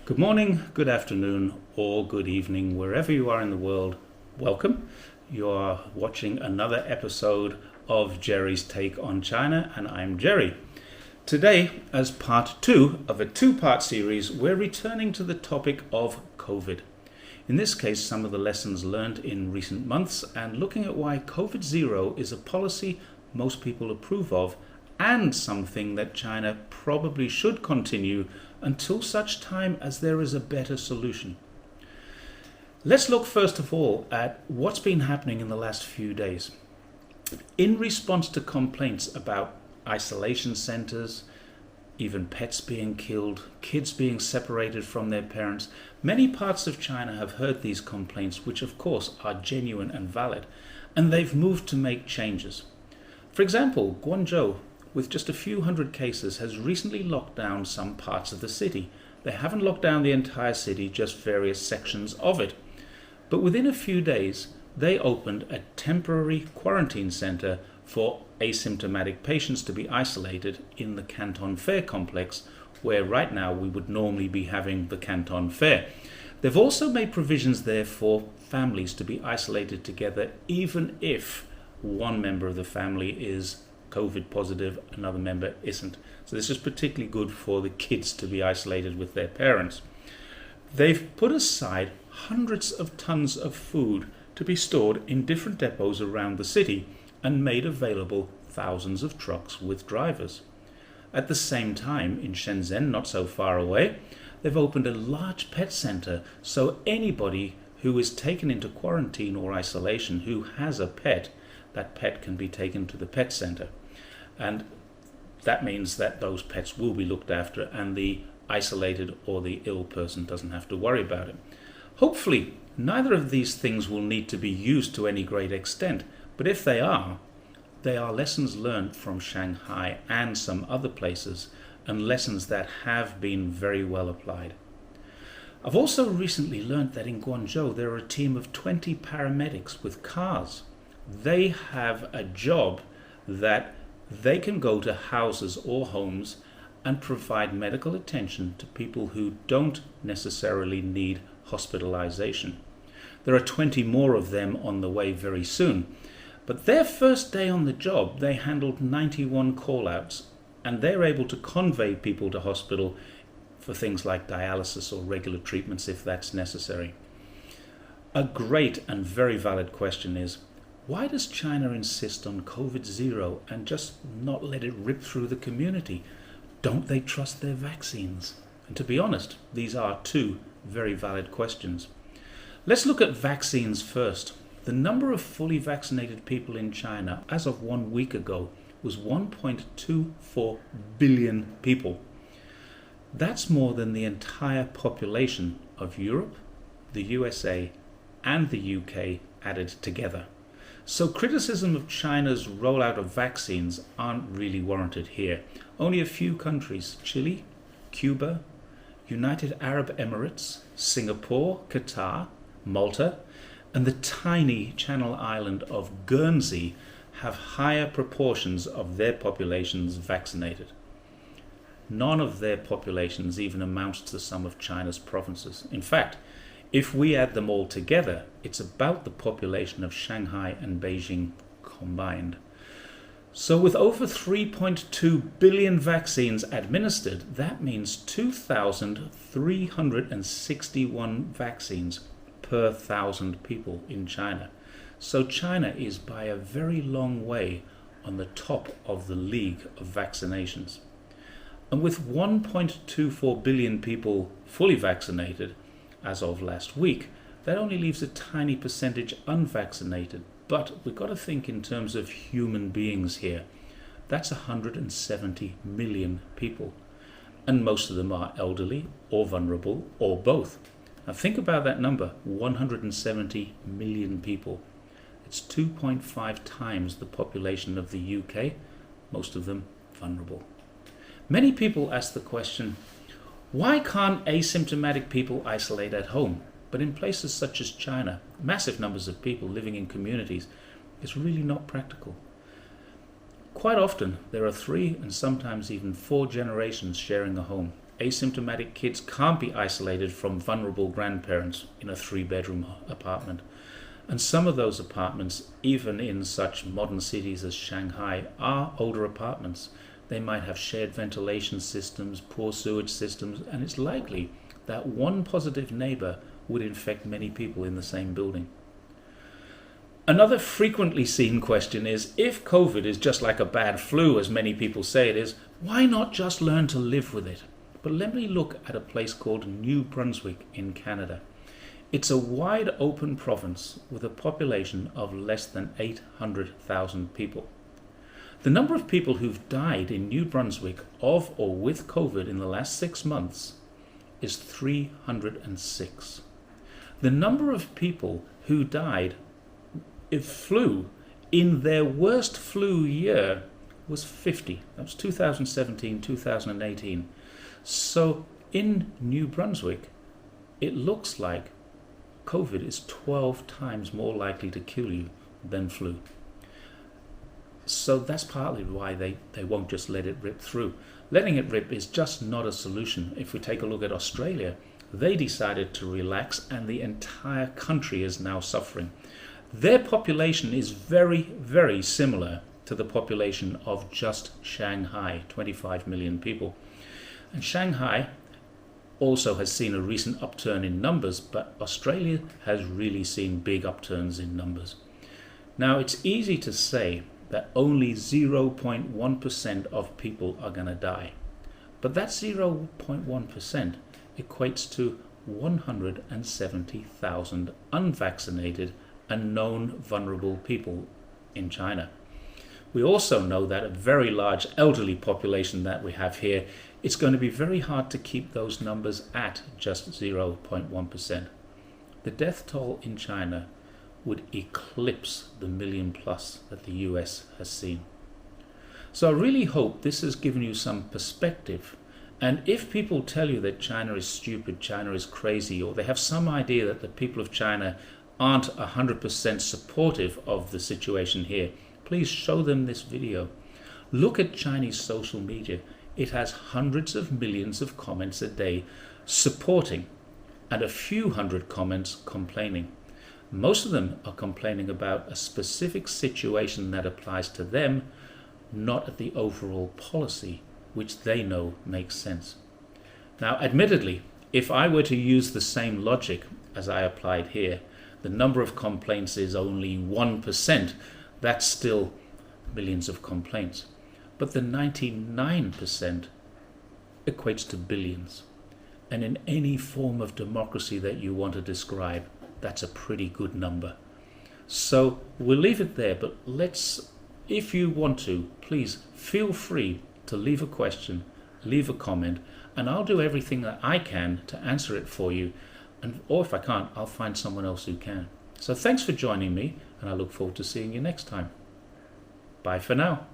Good morning, good afternoon, or good evening, wherever you are in the world. Welcome. You are watching another episode of Jerry's Take on China, and I'm Jerry. Today, as part 2 of a 2-part series, we're returning to the topic of COVID. In this case, some of the lessons learned in recent months and looking at why COVID-0 is a policy most people approve of and something that China probably should continue until such time as there is a better solution. Let's look first of all at what's been happening in the last few days. In response to complaints about isolation centers, even pets being killed, kids being separated from their parents, many parts of China have heard these complaints, which of course are genuine and valid, and they've moved to make changes. For example, Guangzhou, with just a few hundred cases, has recently locked down some parts of the city. They haven't locked down the entire city, just various sections of it. But within a few days, they opened a temporary quarantine center for asymptomatic patients to be isolated in the Canton Fair complex, where right now we would normally be having the Canton Fair. They've also made provisions there for families to be isolated together, even if one member of the family is COVID positive, another member isn't. So this is particularly good for the kids to be isolated with their parents. They've put aside hundreds of tons of food to be stored in different depots around the city and made available thousands of trucks with drivers. At the same time, in Shenzhen, not so far away, they've opened a large pet center so anybody who is taken into quarantine or isolation who has a pet, that pet can be taken to the pet center. And that means that those pets will be looked after and the isolated or the ill person doesn't have to worry about it. Hopefully, neither of these things will need to be used to any great extent, but if they are lessons learned from Shanghai and some other places, and lessons that have been very well applied. I've also recently learned that in Guangzhou there are a team of 20 paramedics with cars. They have a job that they can go to houses or homes and provide medical attention to people who don't necessarily need hospitalization. There are 20 more of them on the way very soon. But their first day on the job, they handled 91 call-outs, and they're able to convey people to hospital for things like dialysis or regular treatments if that's necessary. A great and very valid question is, why does China insist on COVID-0 and just not let it rip through the community? Don't they trust their vaccines? And to be honest, these are two very valid questions. Let's look at vaccines first. The number of fully vaccinated people in China as of 1 week ago was 1.24 billion people. That's more than the entire population of Europe, the USA, and the UK added together. So criticism of China's rollout of vaccines aren't really warranted here. Only a few countries, Chile, Cuba, United Arab Emirates, Singapore, Qatar, Malta, and the tiny Channel island of Guernsey have higher proportions of their populations vaccinated. None of their populations even amounts to some of China's provinces. In fact, if we add them all together, it's about the population of Shanghai and Beijing combined. So with over 3.2 billion vaccines administered, that means 2,361 vaccines per 1,000 people in China. So China is by a very long way on the top of the league of vaccinations. And with 1.24 billion people fully vaccinated, as of last week, that only leaves a tiny percentage unvaccinated. But we've got to think in terms of human beings here. That's 170 million people. And most of them are elderly or vulnerable or both. Now think about that number, 170 million people. It's 2.5 times the population of the UK, most of them vulnerable. Many people ask the question, why can't asymptomatic people isolate at home? But in places such as China, massive numbers of people living in communities, it's really not practical. Quite often, there are 3 and sometimes even 4 generations sharing a home. asymptomatic kids can't be isolated from vulnerable grandparents in a 3-bedroom apartment. And some of those apartments, even in such modern cities as Shanghai, are older apartments. They might have shared ventilation systems, poor sewage systems, and it's likely that one positive neighbor would infect many people in the same building. Another frequently seen question is, if COVID is just like a bad flu, as many people say it is, why not just learn to live with it? But let me look at a place called New Brunswick in Canada. It's a wide open province with a population of less than 800,000 people. The number of people who've died in New Brunswick of or with COVID in the last 6 months is 306. The number of people who died of flu in their worst flu year was 50. That was 2017, 2018. So in New Brunswick, it looks like COVID is 12 times more likely to kill you than flu. So that's partly why they won't just let it rip through. Letting it rip is just not a solution. If we take a look at Australia, they decided to relax and the entire country is now suffering. Their population is very, very similar to the population of just Shanghai, 25 million people. And Shanghai also has seen a recent upturn in numbers, but Australia has really seen big upturns in numbers. Now, it's easy to say that only 0.1% of people are going to die, but that 0.1% equates to 170,000 unvaccinated and known vulnerable people in China. We also know that a very large elderly population that we have here, it's going to be very hard to keep those numbers at just 0.1%. The death toll in China would eclipse the 1 million plus that the US has seen. So I really hope this has given you some perspective. And if people tell you that China is stupid, China is crazy, or they have some idea that the people of China aren't 100% supportive of the situation here, please show them this video. Look at Chinese social media. It has hundreds of millions of comments a day supporting and a few hundred comments complaining. Most of them are complaining about a specific situation that applies to them, not at the overall policy, which they know makes sense. Now, admittedly, if I were to use the same logic as I applied here, the number of complaints is only 1%. That's still millions of complaints. But the 99% equates to billions. And in any form of democracy that you want to describe, that's a pretty good number. So we'll leave it there, but if you want to, please feel free to leave a question, leave a comment, and I'll do everything that I can to answer it for you. Or if I can't, I'll find someone else who can. So thanks for joining me, and I look forward to seeing you next time. Bye for now.